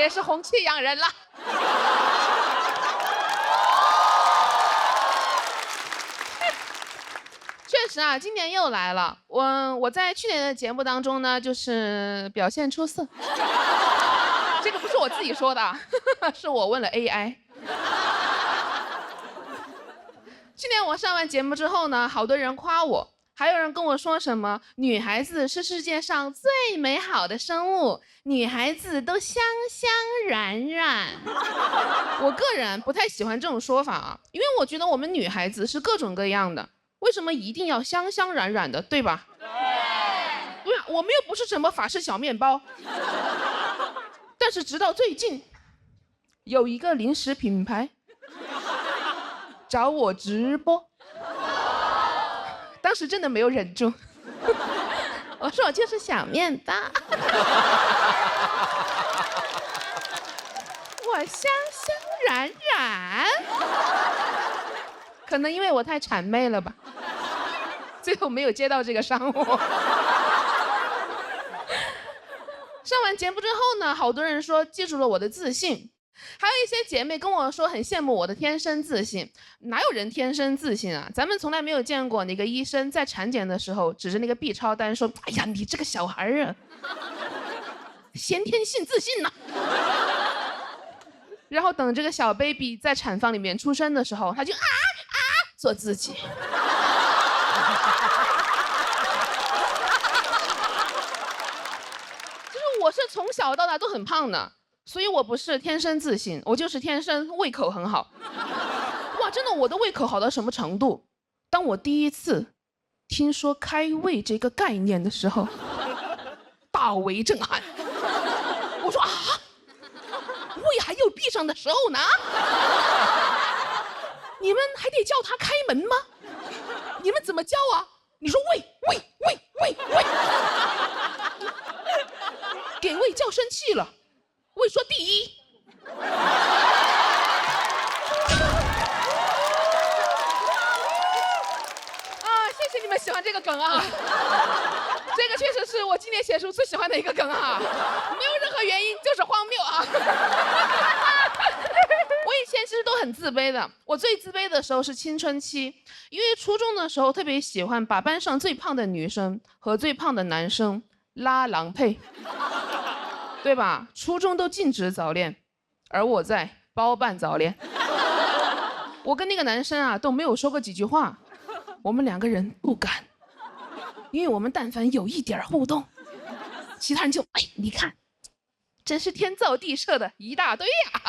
也是红气养人了。确实啊，今年又来了。我在去年的节目当中呢，就是表现出色。这个不是我自己说的，是我问了 AI。去年我上完节目之后呢，好多人夸我，还有人跟我说什么女孩子是世界上最美好的生物，女孩子都香香软软。我个人不太喜欢这种说法啊，因为我觉得我们女孩子是各种各样的，为什么一定要香香软软的，对吧？对啊，我们又不是什么法式小面包。但是直到最近，有一个零食品牌找我直播，当时真的没有忍住，我说我就是小面包，我香香软软，可能因为我太谄媚了吧，最后没有接到这个商务。上完节目之后呢，好多人说记住了我的自信，还有一些姐妹跟我说很羡慕我的天生自信。哪有人天生自信啊？咱们从来没有见过哪个医生在产检的时候指着那个 B 超单说：“哎呀，你这个小孩啊，先天性自信呐。”然后等这个小 baby 在产房里面出生的时候，他就做自己。我是从小到大都很胖的，所以我不是天生自信，我就是天生胃口很好。哇，真的，我的胃口好到什么程度？当我第一次听说开胃这个概念的时候，大为震撼。我说啊，胃还有闭上的时候呢？你们还得叫他开门吗？你们怎么叫啊？你说喂喂喂喂喂。给胃叫生气了，胃说第一。谢谢你们喜欢这个梗啊，这个确实是我今年写书最喜欢的一个梗啊，没有任何原因，就是荒谬啊。我以前其实都很自卑的，我最自卑的时候是青春期，因为初中的时候特别喜欢把班上最胖的女生和最胖的男生拉郎配。对吧？初中都禁止早恋，而我在包办早恋。我跟那个男生啊都没有说过几句话，我们两个人不敢，因为我们但凡有一点互动，其他人就你看，真是天造地设的一大堆呀。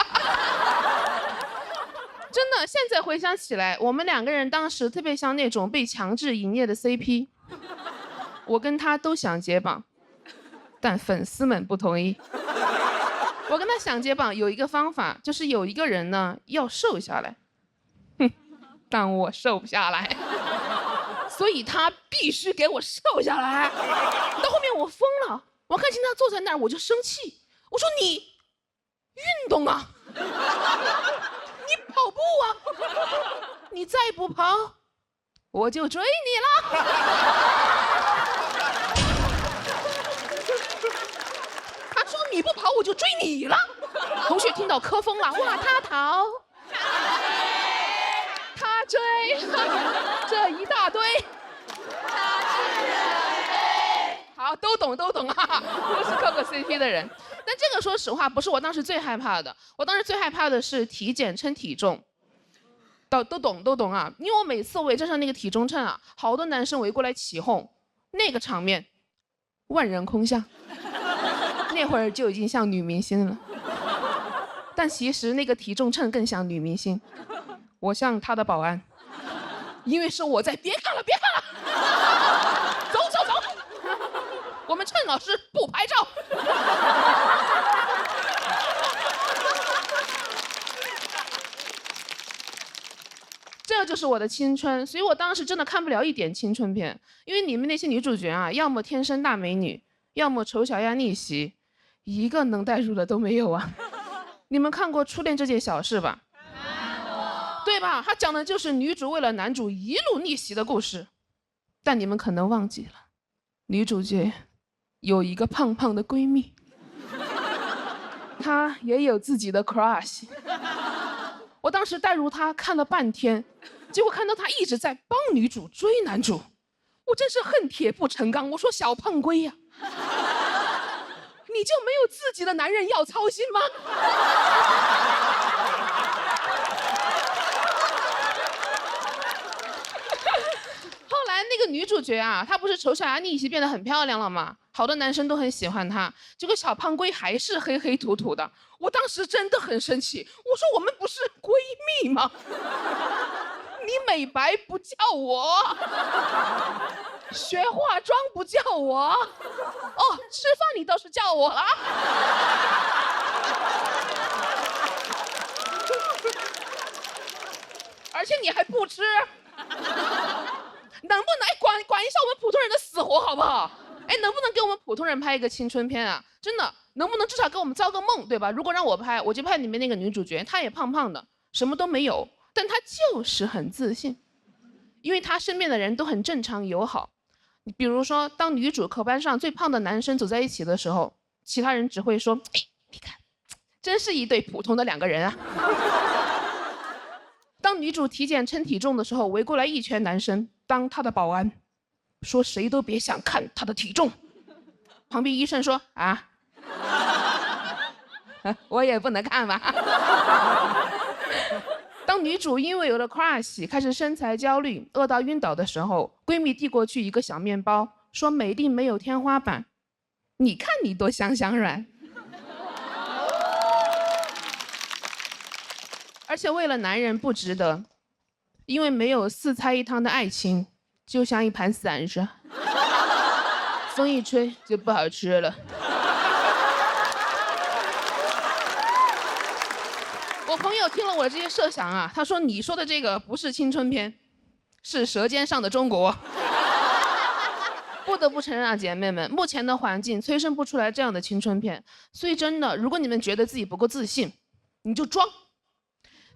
真的，现在回想起来，我们两个人当时特别像那种被强制营业的 CP， 我跟他都想解绑。但粉丝们不同意。我跟他想解绑有一个方法，就是有一个人呢要瘦下来，但我瘦不下来，所以他必须给我瘦下来。到后面我疯了，我看见他坐在那儿我就生气，我说你运动啊，你跑步啊，你再不跑我就追你了。你不跑我就追你了。同学听到磕疯了，哇，他逃，他追，这一大堆，好，都懂啊，都是磕过 CP 的人。但这个说实话不是我当时最害怕的，我当时最害怕的是体检称体重。都懂啊，因为我每次围着上那个体重秤啊，好多男生围过来起哄，那个场面万人空巷。那会儿就已经像女明星了，但其实那个体重秤更像女明星，我像她的保安，因为是我在。别看了，走，我们称老师不拍照。这就是我的青春，所以我当时真的看不了一点青春片，因为你们那些女主角啊，要么天生大美女，要么丑小鸭逆袭。一个能代入的都没有啊！你们看过《初恋这件小事》吧？对吧？它讲的就是女主为了男主一路逆袭的故事。但你们可能忘记了，女主角有一个胖胖的闺蜜。他也有自己的 crush。我当时带入他看了半天，结果看到他一直在帮女主追男主，我真是恨铁不成钢。我说小胖龟呀，你就没有自己的男人要操心吗？后来那个女主角啊，她不是丑小鸭逆袭变得很漂亮了吗？好多男生都很喜欢她，结果小胖龟还是黑黑土土的。我当时真的很生气，我说我们不是闺蜜吗？你美白不叫我，学化妆不叫我，哦，吃饭你倒是叫我了。而且你还不吃，能不能管一下我们普通人的死活好不好？哎，能不能给我们普通人拍一个青春片啊？真的，能不能至少给我们造个梦，对吧？如果让我拍，我就拍里面那个女主角，她也胖胖的，什么都没有，但她就是很自信，因为她身边的人都很正常友好。比如说，当女主和班上最胖的男生走在一起的时候，其他人只会说：“哎，你看，真是一对普通的两个人啊。”当女主体检称体重的时候，围过来一圈男生当她的保安，说谁都别想看她的体重。旁边医生说：“啊，我也不能看吧。”当女主因为有了 crush 开始身材焦虑饿到晕倒的时候，闺蜜递过去一个小面包，说美的没有天花板，你看你多香香软。而且为了男人不值得，因为没有四菜一汤的爱情就像一盘散沙，风一吹就不好吃了。我朋友听了我这些设想啊，他说你说的这个不是青春片，是舌尖上的中国。不得不承认啊，姐妹们，目前的环境催生不出来这样的青春片，所以真的，如果你们觉得自己不够自信，你就装，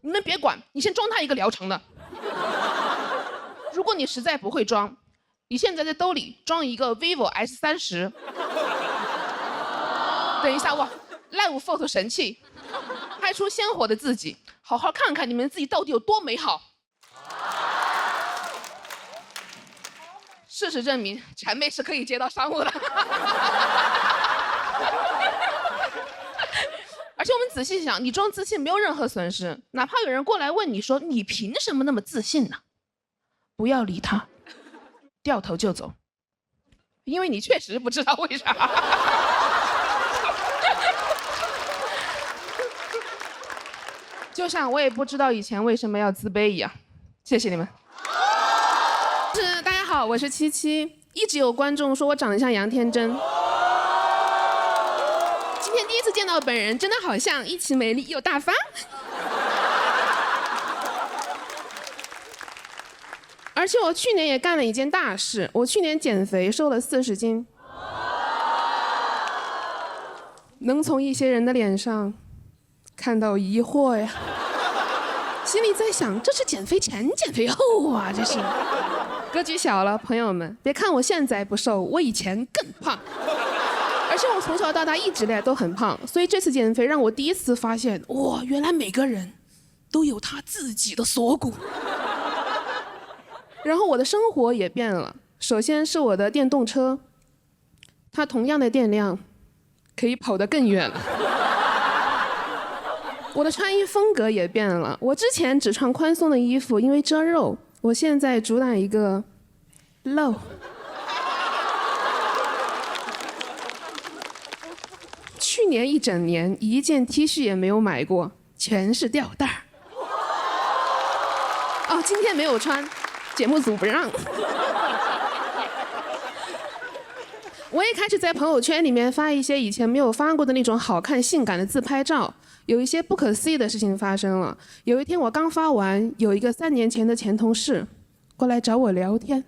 你们别管，你先装他一个疗程的。如果你实在不会装，你现在在兜里装一个 vivo S30，等一下哇 ，Live Photo 神器。拍出鲜活的自己，好好看看你们自己到底有多美好。事实证明，谄媚是可以接到商务的。而且我们仔细想，你装自信没有任何损失，哪怕有人过来问你说你凭什么那么自信呢？不要理他，掉头就走，因为你确实不知道为啥。就像我也不知道以前为什么要自卑一样。谢谢你们。大家好，我是七七。一直有观众说我长得像杨天真，今天第一次见到本人，真的好像一起美丽又大方。而且我去年也干了一件大事，我去年减肥瘦了40斤。能从一些人的脸上看到疑惑呀，心里在想，这是减肥前减肥后啊，这是格局小了。朋友们，别看我现在不瘦，我以前更胖，而且我从小到大一直都很胖，所以这次减肥让我第一次发现，哇，原来每个人都有他自己的锁骨。然后我的生活也变了，首先是我的电动车，它同样的电量可以跑得更远了。我的穿衣风格也变了，我之前只穿宽松的衣服，因为遮肉，我现在主打一个露。去年一整年一件 T 恤也没有买过，全是吊带儿。哦，今天没有穿，节目组不让。我也开始在朋友圈里面发一些以前没有发过的那种好看性感的自拍照。有一些不可思议的事情发生了。有一天我刚发完，有一个3年前的前同事过来找我聊天。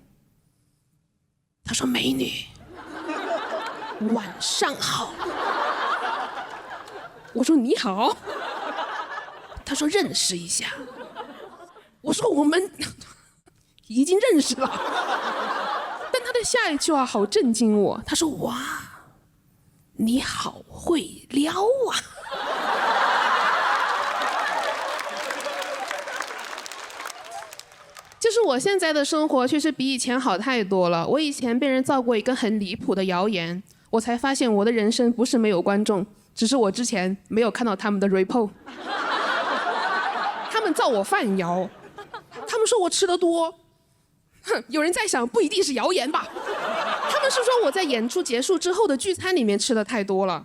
他说：“美女，晚上好。”我说：“你好。”他说：“认识一下。”我说：“我们已经认识了。”但他的下一句话好震惊我，他说：“哇，你好会撩啊。”就是我现在的生活确实比以前好太多了。我以前被人造过一个很离谱的谣言，我才发现我的人生不是没有观众，只是我之前没有看到他们的 report。他们造我饭谣，他们说我吃得多，哼，有人在想不一定是谣言吧？他们是说我在演出结束之后的聚餐里面吃的太多了，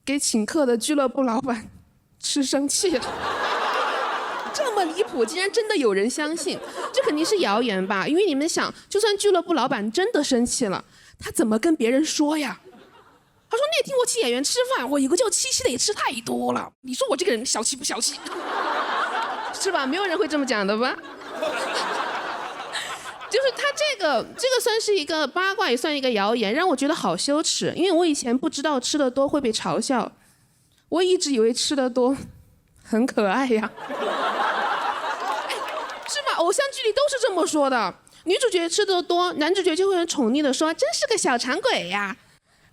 给请客的俱乐部老板吃生气了。这么离谱，竟然真的有人相信，这肯定是谣言吧？因为你们想，就算俱乐部老板真的生气了，他怎么跟别人说呀？他说那天我请演员吃饭，我有个叫七七的也吃太多了，你说我这个人小气不小气？是吧？没有人会这么讲的吧？就是他这个算是一个八卦，也算一个谣言，让我觉得好羞耻。因为我以前不知道吃得多会被嘲笑，我一直以为吃得多很可爱呀。是吧？偶像剧里都是这么说的，女主角吃得多，男主角就会很宠溺的说真是个小馋鬼呀。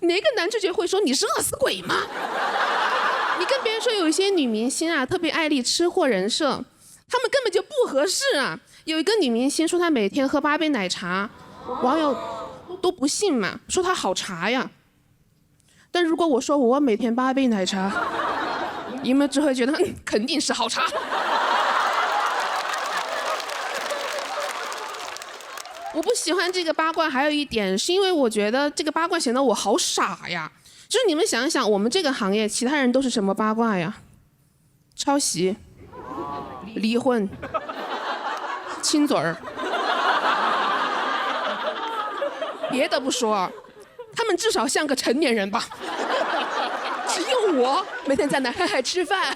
哪个男主角会说你是饿死鬼吗？你跟别人说有一些女明星啊特别爱立吃货人设，他们根本就不合适啊。有一个女明星说她每天喝8杯奶茶，网友都不信嘛，说她好茶呀。但如果我说我每天8杯奶茶，你们只会觉得肯定是好茶。我不喜欢这个八卦，还有一点是因为我觉得这个八卦显得我好傻呀。就是你们想一想，我们这个行业其他人都是什么八卦呀？抄袭、离婚、亲嘴儿。别的不说，他们至少像个成年人吧。只有我每天在那嗨嗨吃饭。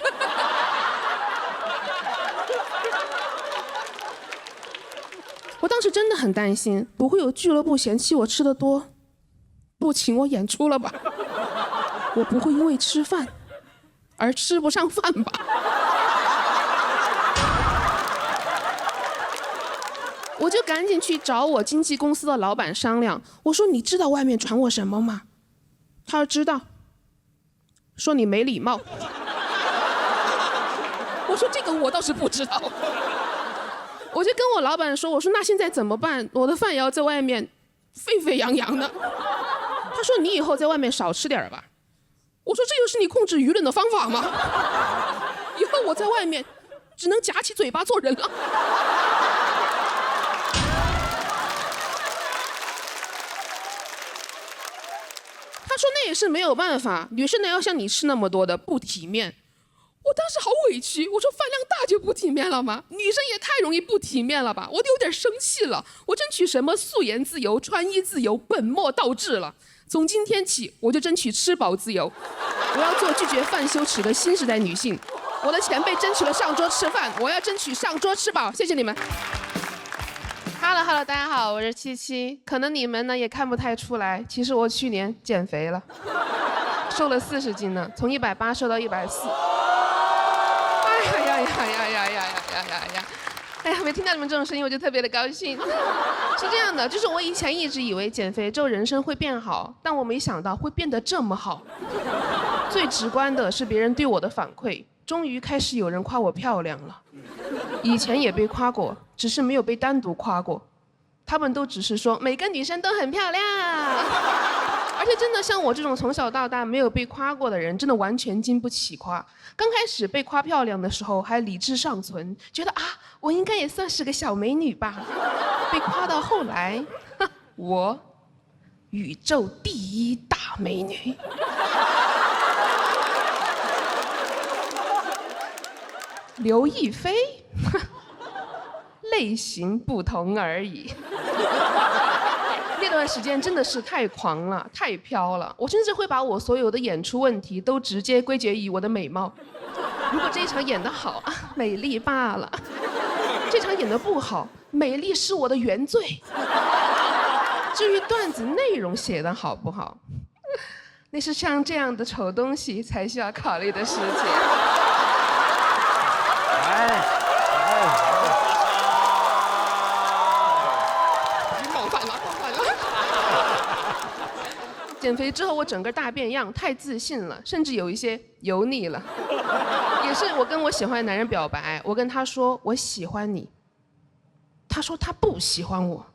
我当时真的很担心，不会有俱乐部嫌弃我吃得多，不请我演出了吧？我不会因为吃饭而吃不上饭吧？我就赶紧去找我经纪公司的老板商量，我说你知道外面传我什么吗？他说知道，说你没礼貌。我说这个我倒是不知道。我就跟我老板说，我说那现在怎么办？我的饭要在外面沸沸扬扬的。他说你以后在外面少吃点吧。我说这又是你控制舆论的方法吗？以后我在外面只能夹起嘴巴做人了。他说那也是没有办法，女生哪要像你吃那么多的，不体面。我当时好委屈，我说饭量大就不体面了吗？女生也太容易不体面了吧？我都有点生气了。我争取什么素颜自由、穿衣自由，本末倒置了。从今天起，我就争取吃饱自由。我要做拒绝饭羞耻的新时代女性。我的前辈争取了上桌吃饭，我要争取上桌吃饱。谢谢你们。Hello， 大家好，我是七七。可能你们呢也看不太出来，其实我去年减肥了，瘦了40斤呢，从180瘦到140。哎呀，每听到你们这种声音，我就特别的高兴。是这样的，就是我以前一直以为减肥之后人生会变好，但我没想到会变得这么好。最直观的是别人对我的反馈，终于开始有人夸我漂亮了。以前也被夸过，只是没有被单独夸过。他们都只是说每个女生都很漂亮。而且真的像我这种从小到大没有被夸过的人，真的完全经不起夸。刚开始被夸漂亮的时候还理智尚存，觉得啊，我应该也算是个小美女吧。被夸到后来，我宇宙第1大美女。刘亦菲，类型不同而已。那段时间真的是太狂了，太飘了。我甚至会把我所有的演出问题都直接归结于我的美貌。如果这一场演得好啊，美丽罢了；这场演得不好，美丽是我的原罪。至于段子内容写得好不好，那是像这样的丑东西才需要考虑的事情。减肥之后，我整个大变样，太自信了，甚至有一些油腻了。也是我跟我喜欢的男人表白，我跟他说我喜欢你，他说他不喜欢我，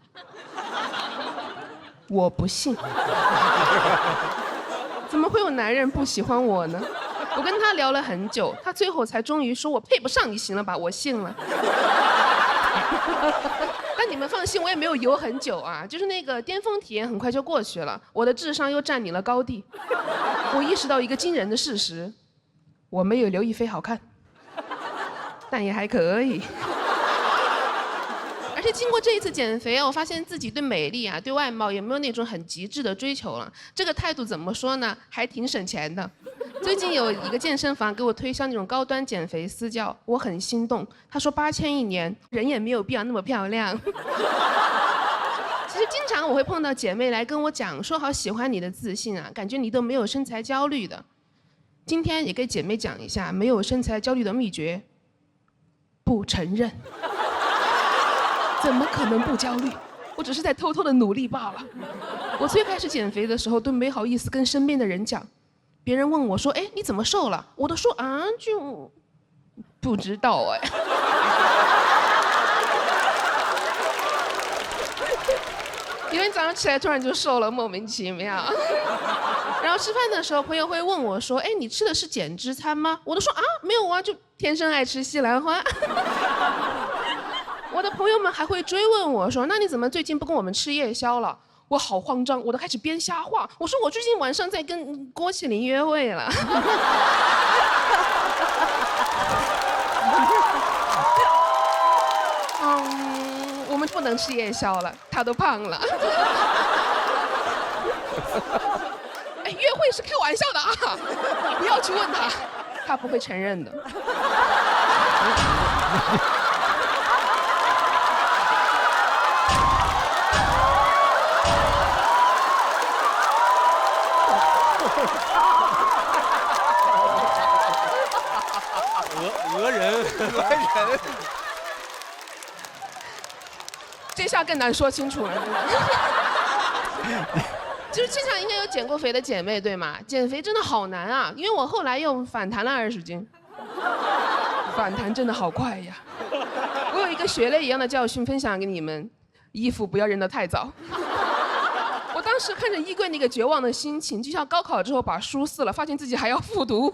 我不信。怎么会有男人不喜欢我呢？我跟他聊了很久，他最后才终于说我配不上你，行了吧？我信了。但你们放心，我也没有游很久啊，就是那个巅峰体验很快就过去了，我的智商又占领了高地。我意识到一个惊人的事实，我没有刘亦菲好看，但也还可以。而且经过这一次减肥啊，我发现自己对美丽啊、对外貌也没有那种很极致的追求了。这个态度怎么说呢？还挺省钱的。最近有一个健身房给我推销那种高端减肥私教，我很心动。他说8000一年，人也没有必要那么漂亮。其实经常我会碰到姐妹来跟我讲，说好喜欢你的自信啊，感觉你都没有身材焦虑的。今天也给姐妹讲一下没有身材焦虑的秘诀：不承认。怎么可能不焦虑？我只是在偷偷的努力罢了。我最开始减肥的时候都没好意思跟身边的人讲，别人问我说：“哎，你怎么瘦了？”我都说啊，就不知道哎。有天早上起来突然就瘦了，莫名其妙。然后吃饭的时候，朋友会问我说：“哎，你吃的是减脂餐吗？”我都说啊，没有啊，就天生爱吃西兰花。我的朋友们还会追问我说：“那你怎么最近不跟我们吃夜宵了？”我好慌张，我都开始编瞎话。我说我最近晚上在跟郭麒麟约会了。我们不能吃夜宵了，他都胖了。哎，约会是开玩笑的啊，你不要去问他，他不会承认的。讹人。这下更难说清楚了。就是经常应该有减过肥的姐妹对吗？减肥真的好难啊，因为我后来又反弹了20斤，反弹真的好快呀。我有一个血泪一样的教训分享给你们：衣服不要扔得太早。我当时看着衣柜那个绝望的心情，就像高考之后把书撕了，发现自己还要复读。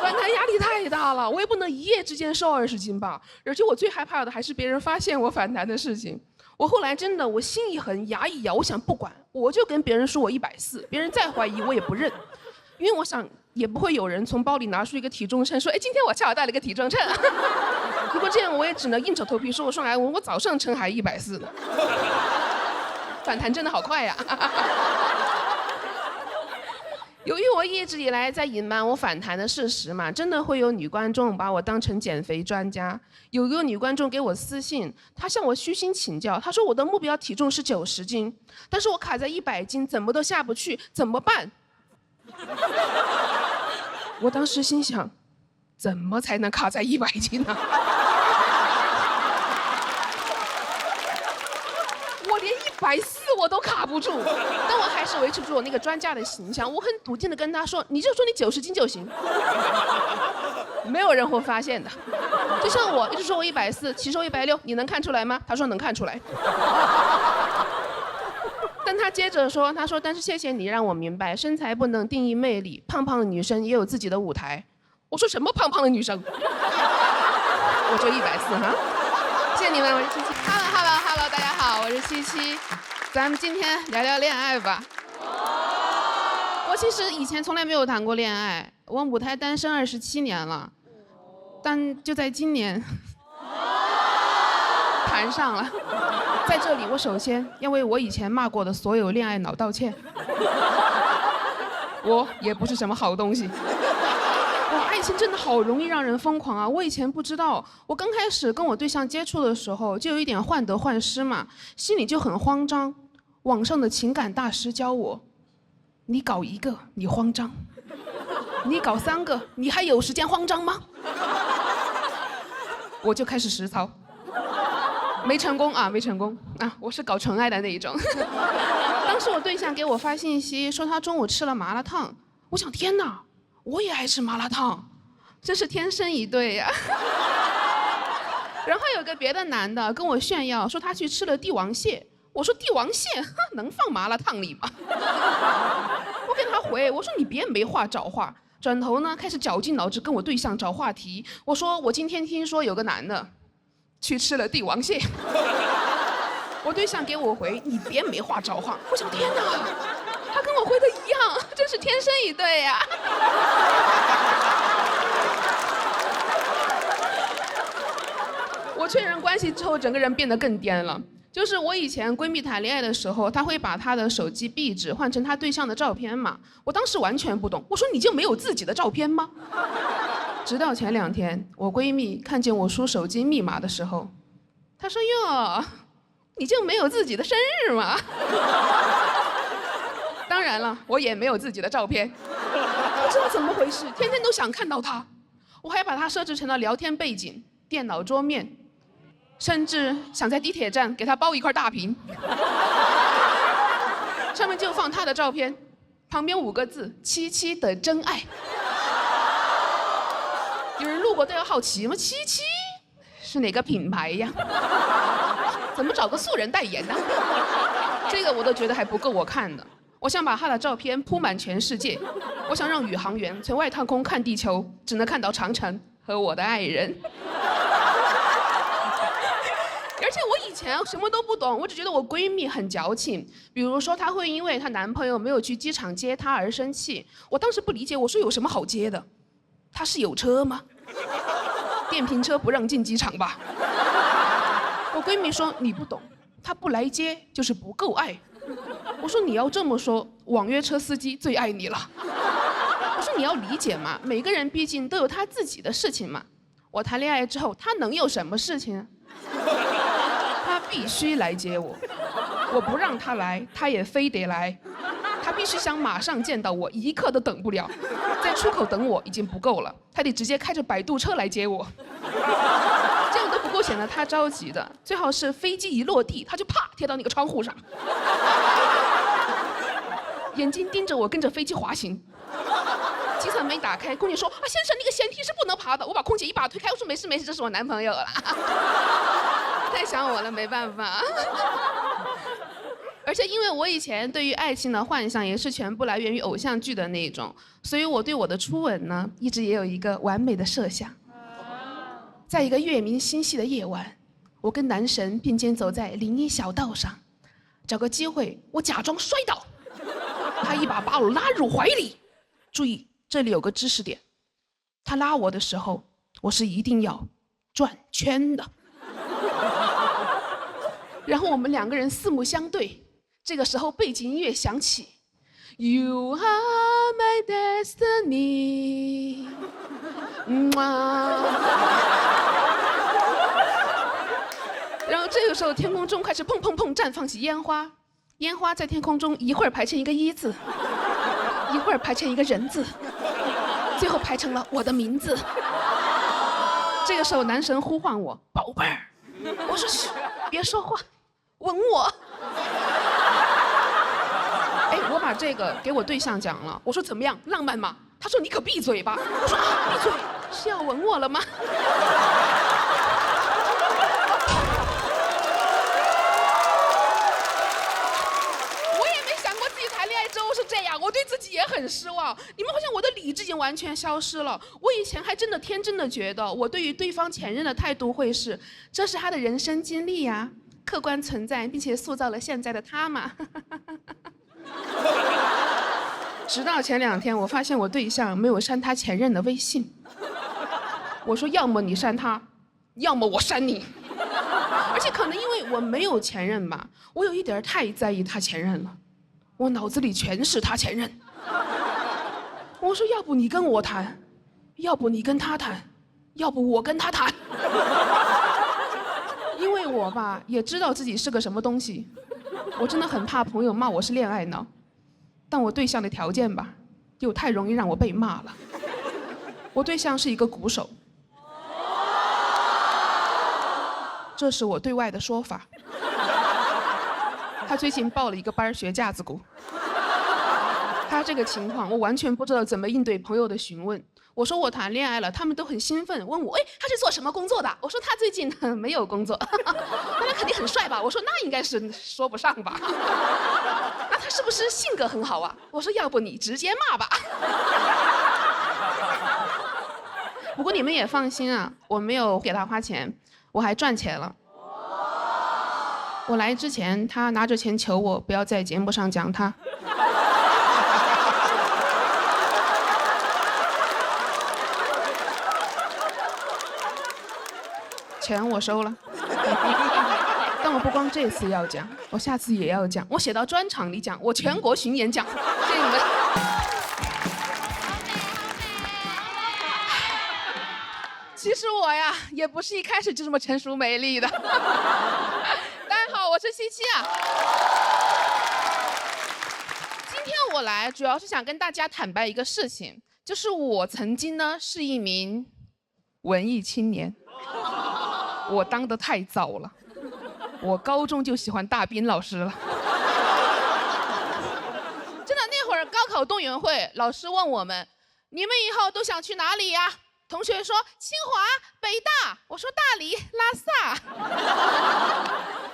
反弹压力太大了，我也不能一夜之间瘦20斤吧。而且我最害怕的还是别人发现我反弹的事情。我后来真的，我心一横，牙一咬，我想不管，我就跟别人说我140，别人再怀疑我也不认，因为我想也不会有人从包里拿出一个体重秤说，哎，今天我恰好带了一个体重秤。如果这样，我也只能硬着头皮说，哎，我早上称还140呢。反弹真的好快呀。由于我一直以来在隐瞒我反弹的事实嘛，真的会有女观众把我当成减肥专家。有一个女观众给我私信，她向我虚心请教，她说我的目标体重是90斤，但是我卡在100斤，怎么都下不去，怎么办？我当时心想，怎么才能卡在100斤呢？我连140我都卡不住，但我还是维持住我那个专家的形象。我很笃定的跟他说，你就说你90斤就行，没有人会发现的。就像我一直说我140，其实我160，你能看出来吗？他说能看出来。但他接着说，他说但是谢谢你让我明白，身材不能定义魅力，胖胖的女生也有自己的舞台。我说什么胖胖的女生？我就140哈。谢谢你们，我是七七。Hello， 大家好，我是七七。咱们今天聊聊恋爱吧。我其实以前从来没有谈过恋爱，我母胎单身27年了，但就在今年谈上了。在这里，我首先要为我以前骂过的所有恋爱脑道歉。我也不是什么好东西。哇，爱情真的好容易让人疯狂啊！我以前不知道，我刚开始跟我对象接触的时候，就有一点患得患失嘛，心里就很慌张。网上的情感大师教我，你搞1个你慌张，你搞3个你还有时间慌张吗？我就开始实操，没成功啊，没成功啊！我是搞纯爱的那一种。当时我对象给我发信息说他中午吃了麻辣烫，我想天哪，我也爱吃麻辣烫，真是天生一对呀。然后有个别的男的跟我炫耀说他去吃了帝王蟹，我说帝王蟹能放麻辣烫里吗？我给他回，我说你别没话找话。转头呢开始绞尽脑汁跟我对象找话题。我说我今天听说有个男的去吃了帝王蟹。我对象给我回，你别没话找话。我想天哪，他跟我回的一样，真是天生一对呀。我确认关系之后，整个人变得更颠了。就是我以前闺蜜谈恋爱的时候，她会把她的手机壁纸换成她对象的照片嘛。我当时完全不懂，我说你就没有自己的照片吗？直到前2天，我闺蜜看见我输手机密码的时候，她说哟，你就没有自己的生日吗？当然了，我也没有自己的照片，不知道怎么回事，天天都想看到她。我还把她设置成了聊天背景、电脑桌面。甚至想在地铁站给他包一块大屏，上面就放他的照片，旁边5个字“七七的真爱”。有人路过都要好奇吗？七七是哪个品牌呀？怎么找个素人代言呢？这个我都觉得还不够我看的。我想把他的照片铺满全世界，我想让宇航员从外太空看地球，只能看到长城和我的爱人。而且我以前什么都不懂，我只觉得我闺蜜很矫情。比如说，她会因为她男朋友没有去机场接她而生气。我当时不理解，我说有什么好接的？她是有车吗？电瓶车不让进机场吧？我闺蜜说你不懂，她不来接就是不够爱。我说你要这么说，网约车司机最爱你了。我说你要理解嘛，每个人毕竟都有他自己的事情嘛。我谈恋爱之后，他能有什么事情啊？他必须来接我，我不让他来，他也非得来。他必须想马上见到我，一刻都等不了。在出口等我已经不够了，他得直接开着摆渡车来接我。这样都不够显得他着急的，最好是飞机一落地，他就啪贴到那个窗户上，眼睛盯着我跟着飞机滑行。机舱门打开，空姐说：“啊，先生，那个舷梯是不能爬的。”我把空姐一把推开，我说：“没事没事，这是我男朋友了。”太想我了，没办法。而且因为我以前对于爱情的幻想也是全部来源于偶像剧的那种，所以我对我的初吻呢，一直也有一个完美的设想。在一个月明星稀的夜晚，我跟男神并肩走在林荫小道上，找个机会我假装摔倒，他一把把我拉入怀里。注意，这里有个知识点，他拉我的时候，我是一定要转圈的。然后我们2个人四目相对，这个时候背景音乐响起 ，You are my destiny。然后这个时候天空中开始砰砰砰绽放起烟花，烟花在天空中一会儿排成一个一字，一会儿排成一个人字，最后排成了我的名字。这个时候男神呼唤我宝贝儿，我说嘘，别说话，吻我。哎，我把这个给我对象讲了，我说怎么样，浪漫吗？他说你可闭嘴吧。我说啊，闭嘴，是要吻我了吗？是这样，我对自己也很失望。你们发现我的理智已经完全消失了。我以前还真的天真的觉得，我对于对方前任的态度会是，这是他的人生经历呀，客观存在，并且塑造了现在的他嘛。直到前2天，我发现我对象没有删他前任的微信。我说，要么你删他，要么我删你。而且可能因为我没有前任吧，我有一点太在意他前任了。我脑子里全是他前任。我说要不你跟我谈，要不你跟他谈，要不我跟他谈。因为我吧也知道自己是个什么东西，我真的很怕朋友骂我是恋爱脑，但我对象的条件吧又太容易让我被骂了。我对象是一个鼓手，这是我对外的说法。他最近报了一个班学架子鼓。他这个情况我完全不知道怎么应对朋友的询问，我说我谈恋爱了，他们都很兴奋，问我，哎，他是做什么工作的？我说他最近没有工作。那他肯定很帅吧？我说那应该是说不上吧。那他是不是性格很好啊？我说要不你直接骂吧。不过你们也放心啊，我没有给他花钱，我还赚钱了。我来之前，他拿着钱求我不要在节目上讲他。钱我收了，但我不光这次要讲，我下次也要讲，我写到专场里讲，我全国巡演讲，谢谢你们。其实我呀，也不是一开始就这么成熟美丽的。大家好，我是西七啊。今天我来主要是想跟大家坦白一个事情，就是我曾经呢是一名文艺青年。我当得太早了，我高中就喜欢大斌老师了。真的，那会儿高考动员会，老师问我们，你们以后都想去哪里呀？同学说清华、北大，我说大理、拉萨。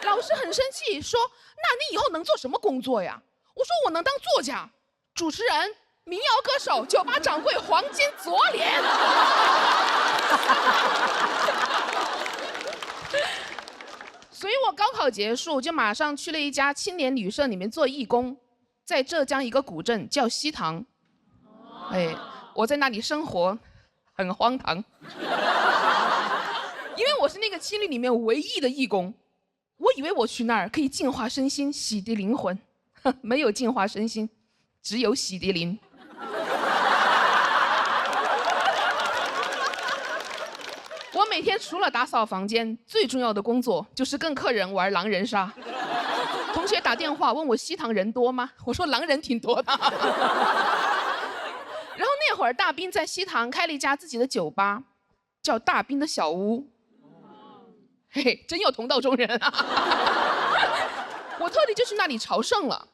老师很生气，说那你以后能做什么工作呀？我说我能当作家、主持人、民谣歌手、酒吧掌柜、黄金左脸。所以我高考结束就马上去了一家青年旅社里面做义工，在浙江一个古镇叫西塘。哎，我在那里生活很荒唐，因为我是那个青旅里面唯一的义工，我以为我去那儿可以净化身心、洗涤灵魂，没有净化身心，只有洗涤灵。我每天除了打扫房间，最重要的工作就是跟客人玩狼人杀。同学打电话问我西塘人多吗？我说狼人挺多的。然后那会儿大斌在西塘开了一家自己的酒吧，叫大斌的小屋。嘿嘿，真有同道中人啊！我特地就去那里朝圣了。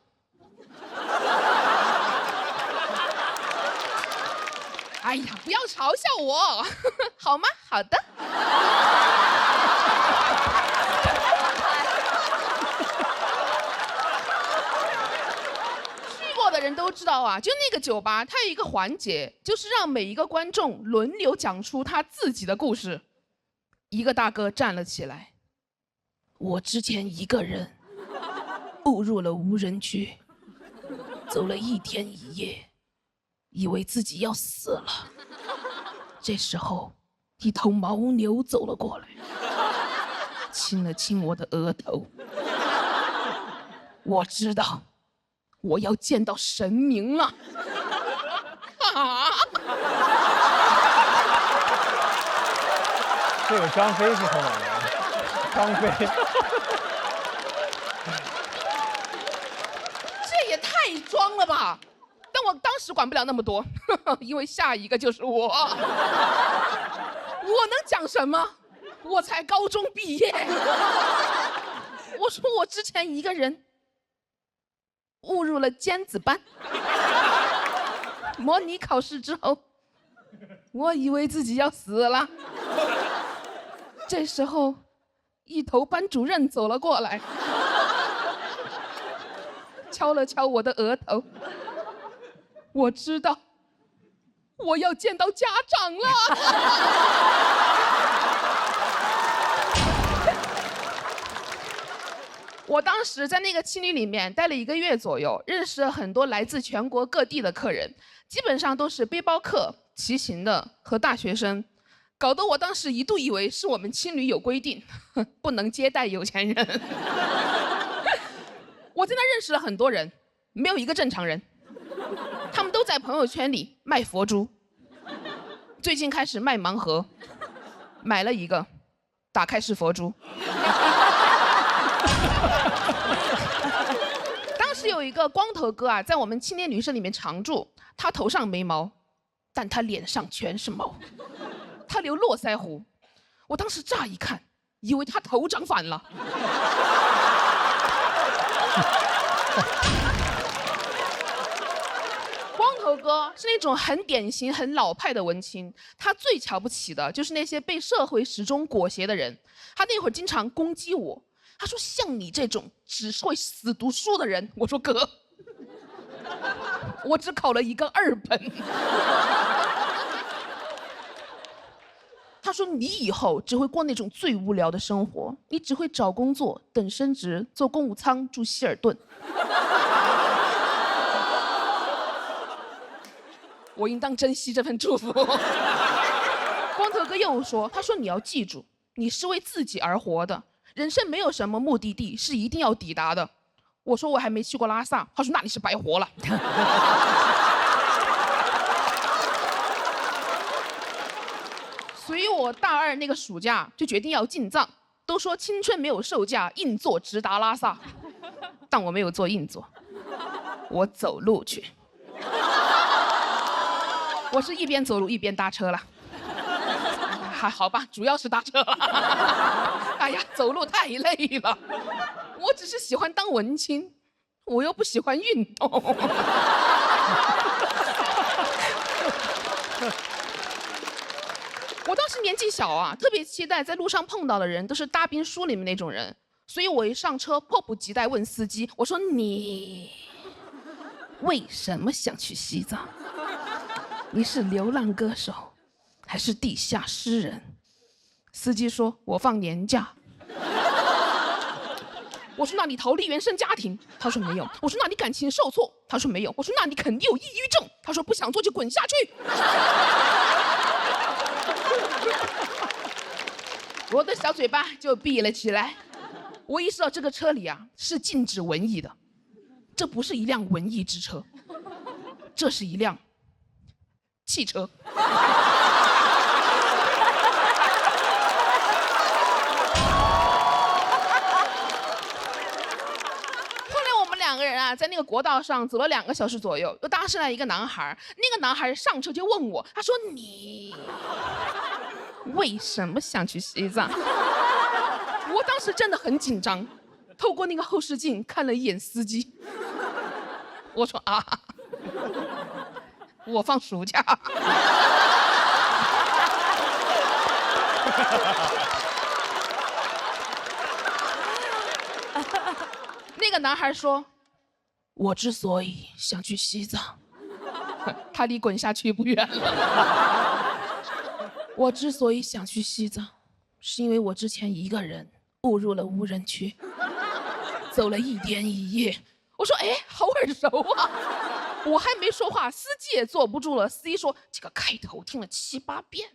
哎呀，不要嘲笑我，好吗？好的。去过的人都知道啊，就那个酒吧，它有一个环节，就是让每一个观众轮流讲出他自己的故事。一个大哥站了起来，我之前一个人误入了无人区，走了1天1夜。以为自己要死了，这时候，一头牦牛走了过来，亲了亲我的额头。我知道，我要见到神明了。啊！这个张飞是从哪来的？张飞，这也太装了吧！但我当时管不了那么多，因为下一个就是我。我能讲什么？我才高中毕业。我说我之前一个人误入了尖子班，模拟考试之后，我以为自己要死了。这时候，一头班主任走了过来，敲了敲我的额头。我知道，我要见到家长了。我当时在那个青旅里面待了1个月左右，认识了很多来自全国各地的客人，基本上都是背包客、骑行的和大学生，搞得我当时一度以为是我们青旅有规定，不能接待有钱人。我在那认识了很多人，没有一个正常人。他们都在朋友圈里卖佛珠，最近开始卖盲盒，买了一个，打开是佛珠。当时有一个光头哥啊，在我们青年旅社里面常住，他头上没毛，但他脸上全是毛，他留络腮胡，我当时乍一看，以为他头长反了。光头哥是那种很典型、很老派的文青。他最瞧不起的就是那些被社会时钟裹挟的人。他那会儿经常攻击我，他说：“像你这种只会死读书的人。”我说：“哥，我只考了一个2本。”他说：“你以后只会过那种最无聊的生活，你只会找工作、等升职、坐公务舱、住希尔顿。”我应当珍惜这份祝福。光头哥又说：“他说你要记住，你是为自己而活的，人生没有什么目的地是一定要抵达的。”我说：“我还没去过拉萨。”他说：“那你是白活了。”所以我大2那个暑假就决定要进藏。都说青春没有售价，硬座直达拉萨，但我没有坐硬座，我走路去。我是一边走路一边搭车了，还好吧，主要是搭车了。哎呀，走路太累了。我只是喜欢当文青，我又不喜欢运动。我当时年纪小啊，特别期待在路上碰到的人都是大兵书里面那种人，所以我一上车迫不及待问司机：“我说你为什么想去西藏？你是流浪歌手，还是地下诗人？”司机说：“我放年假。”我说：“那你逃离原生家庭？”他说：“没有。”我说：“那你感情受挫？”他说：“没有。”我说：“那你肯定有抑郁症？”他说：“不想做就滚下去。”我的小嘴巴就闭了起来。我意识到这个车里啊是禁止文艺的，这不是一辆文艺之车，这是一辆汽车。2个人啊，在那个国道上走了2个小时左右，又搭上来一个男孩。那个男孩上车就问我，他说：“你为什么想去西藏？”我当时真的很紧张，透过那个后视镜看了一眼司机。我说：“啊，我放暑假。”那个男孩说：“我之所以想去西藏，他离滚下去不远了。我之所以想去西藏，是因为我之前一个人误入了无人区，走了1天1夜。”我说：“哎，好耳熟啊！”我还没说话，司机也坐不住了。司机说：“这个开头听了7、8遍，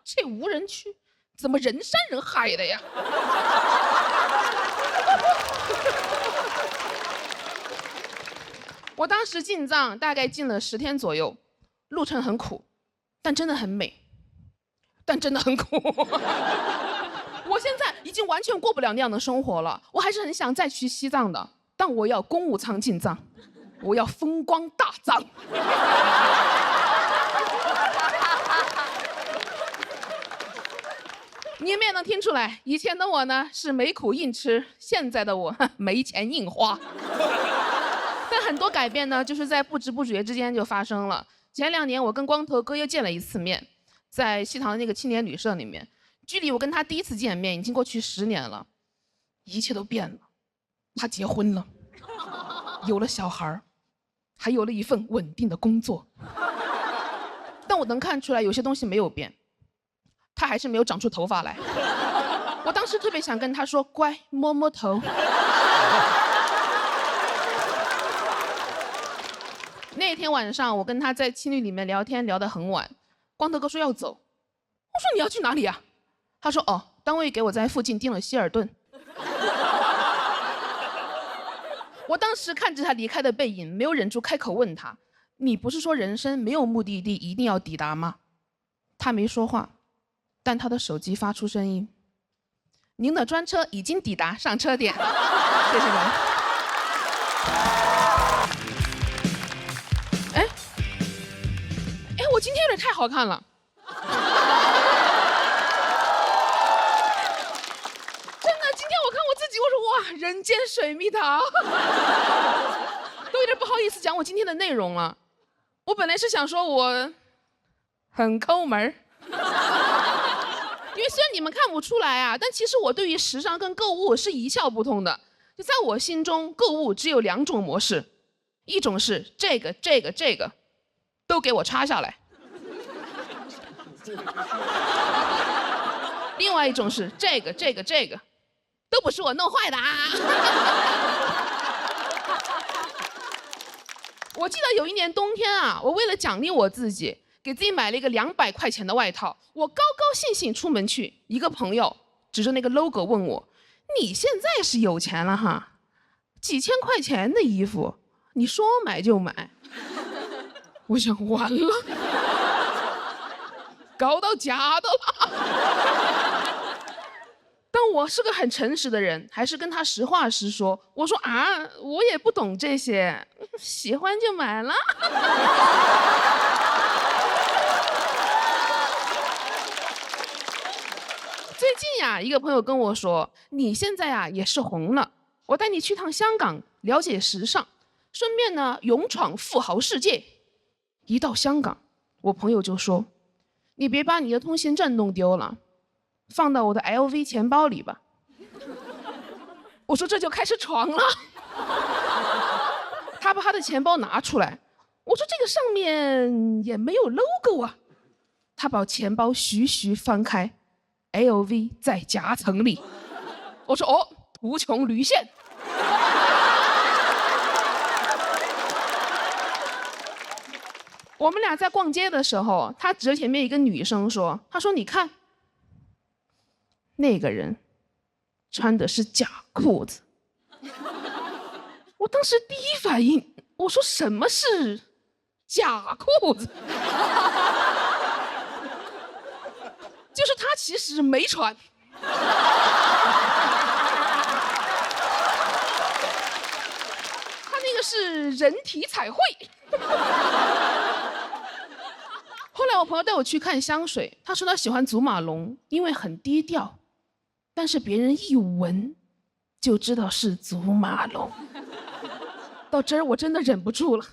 这无人区怎么人山人海的呀？”我当时进藏大概进了10天左右，路程很苦，但真的很美，但真的很苦。我现在已经完全过不了那样的生活了，我还是很想再去西藏的，但我要公务舱进藏，我要风光大藏。你们也能听出来，以前的我呢是没苦硬吃，现在的我没钱硬花。但很多改变呢，就是在不知不觉之间就发生了。前2年，我跟光头哥又见了1次面，在西塘那个青年旅社里面，距离我跟他第1次见面已经过去10年了，一切都变了。他结婚了，有了小孩，还有了一份稳定的工作。但我能看出来，有些东西没有变，他还是没有长出头发来。我当时特别想跟他说：“乖，摸摸头。”那天晚上，我跟他在青旅里面聊天，聊得很晚。光头哥说要走，我说：“你要去哪里啊？”他说：“哦，单位给我在附近订了希尔顿。”我当时看着他离开的背影，没有忍住开口问他：“你不是说人生没有目的地一定要抵达吗？”他没说话，但他的手机发出声音：“您的专车已经抵达上车点。”谢谢你们。我今天有点太好看了，真的，今天我看我自己，我说哇，人间水蜜桃，都有点不好意思讲我今天的内容了。我本来是想说我很抠门儿，因为虽然你们看不出来啊，但其实我对于时尚跟购物是一窍不通的。就在我心中，购物只有2种模式，一种是这个都给我插下来，另外一种是这个都不是我弄坏的啊。我记得有一年冬天啊，我为了奖励我自己，给自己买了一个200块钱的外套。我高高兴兴出门去，一个朋友指着那个 logo 问我：“你现在是有钱了哈，几千块钱的衣服，你说买就买。”我想完了，搞到假的了。但我是个很诚实的人，还是跟他实话实说。我说啊，我也不懂这些，喜欢就买了。最近呀，一个朋友跟我说，你现在呀也是红了，我带你去趟香港，了解时尚，顺便呢勇闯富豪世界。一到香港，我朋友就说，你别把你的通行证弄丢了，放到我的 LV 钱包里吧。我说这就开始闯了。他把他的钱包拿出来，我说这个上面也没有 logo 啊。他把钱包徐徐翻开， LV 在夹层里。我说哦，图穷驴线。我们俩在逛街的时候，他指着前面一个女生说，他说你看那个人穿的是假裤子。我当时第一反应，我说什么是假裤子？就是他其实没穿。他那个是人体彩绘。后来我朋友带我去看香水，他说他喜欢祖马龙，因为很低调，但是别人一闻就知道是祖马龙。到这儿我真的忍不住了，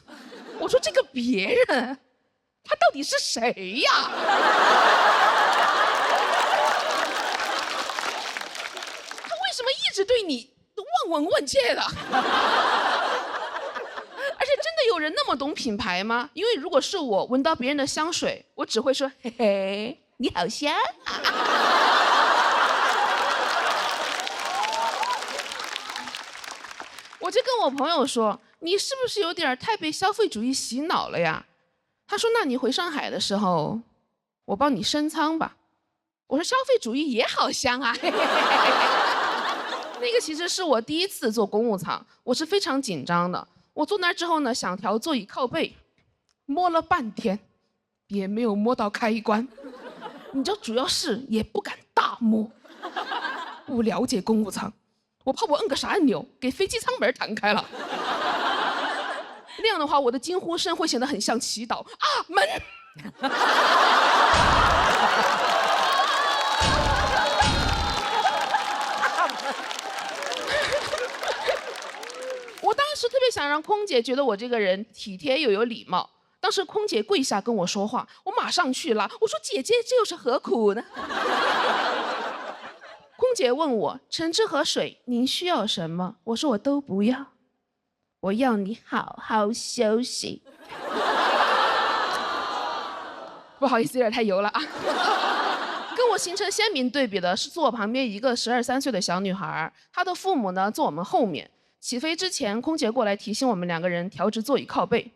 我说这个别人他到底是谁呀？他为什么一直对你望闻问切的？而且真的有人那么懂品牌吗？因为如果是我闻到别人的香水，我只会说嘿嘿，你好香啊。我就跟我朋友说，你是不是有点太被消费主义洗脑了呀？他说那你回上海的时候，我帮你升舱吧。我说消费主义也好香啊。那个其实是我第一次坐公务舱，我是非常紧张的。我坐那儿之后呢，想调座椅靠背，摸了半天也没有摸到开关。你知道，主要是也不敢大摸，不了解公务舱，我怕我摁个啥按钮给飞机舱门弹开了。那样的话，我的惊呼声会显得很像祈祷啊，门。我当时特别想让空姐觉得我这个人体贴又有礼貌。当时空姐跪下跟我说话，我马上去拉，我说姐姐，这又是何苦呢？空姐问我橙汁和水您需要什么？我说我都不要，我要你好好休息。不好意思，有点太油了啊。跟我形成鲜明对比的是坐我旁边一个12、13岁的小女孩，她的父母呢坐我们后面。起飞之前，空姐过来提醒我们2个人调直座椅靠背，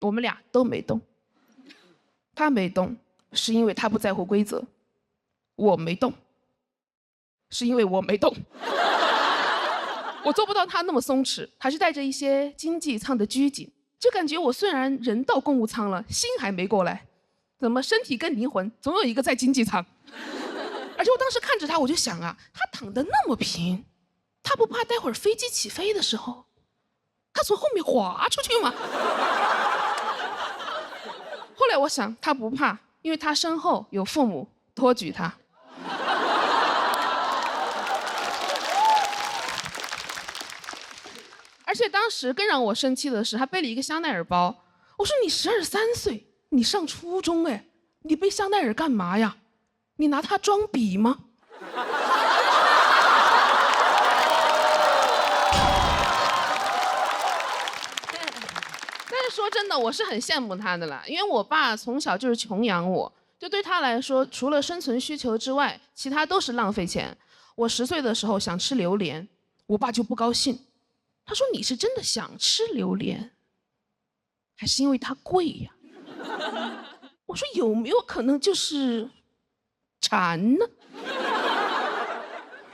我们俩都没动。她没动，是因为她不在乎规则；我没动，是因为我没动。我做不到她那么松弛，还是带着一些经济舱的拘谨，就感觉我虽然人到公务舱了，心还没过来，怎么身体跟灵魂总有一个在经济舱？而且我当时看着她，我就想啊，她躺得那么平，她不怕待会儿飞机起飞的时候，她从后面滑出去吗？后来我想，她不怕，因为她身后有父母托举她。而且当时更让我生气的是，她背了一个香奈儿包。我说你12、13岁，你上初中哎，你背香奈儿干嘛呀？你拿它装笔吗？但是说真的，我是很羡慕他的啦，因为我爸从小就是穷养我，就对他来说，除了生存需求之外，其他都是浪费钱。我10岁的时候想吃榴莲，我爸就不高兴，他说你是真的想吃榴莲，还是因为它贵呀？我说有没有可能就是馋呢？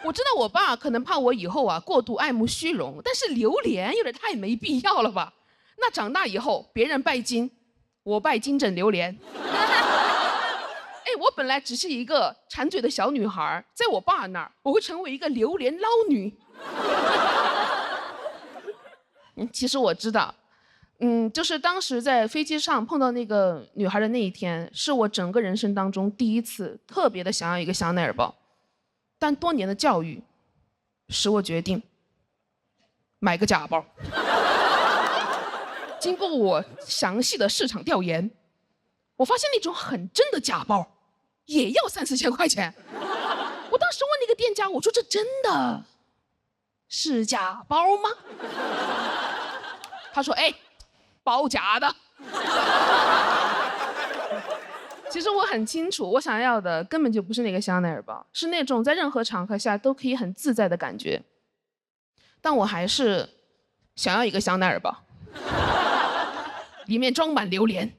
我知道我爸可能怕我以后过度爱慕虚荣，但是榴莲有点太没必要了吧？那长大以后别人拜金，我拜金枕榴莲。哎，我本来只是一个馋嘴的小女孩，在我爸那儿我会成为一个榴莲捞女。其实我知道，就是当时在飞机上碰到那个女孩的那一天，是我整个人生当中第一次特别的想要一个香奈儿包，但多年的教育使我决定买个假包。经过我详细的市场调研，我发现那种很真的假包也要3、4千块钱。我当时问那个店家，我说这真的是假包吗？他说：“哎，包假的。”其实我很清楚，我想要的根本就不是那个香奈儿包，是那种在任何场合下都可以很自在的感觉。但我还是想要一个香奈儿包，里面装满榴莲，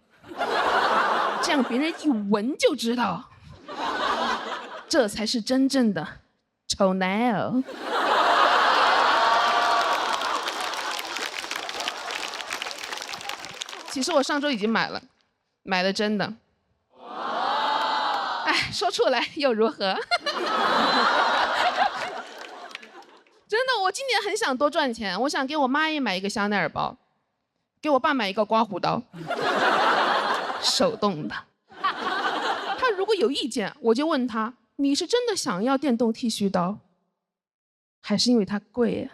这样别人一闻就知道，这才是真正的丑男儿。其实我上周已经买了，买的真的。哎，说出来又如何？真的，我今年很想多赚钱，我想给我妈也买一个香奈儿包，给我爸买一个刮胡刀，手动的。他如果有意见，我就问他：你是真的想要电动剃须刀，还是因为它贵呀？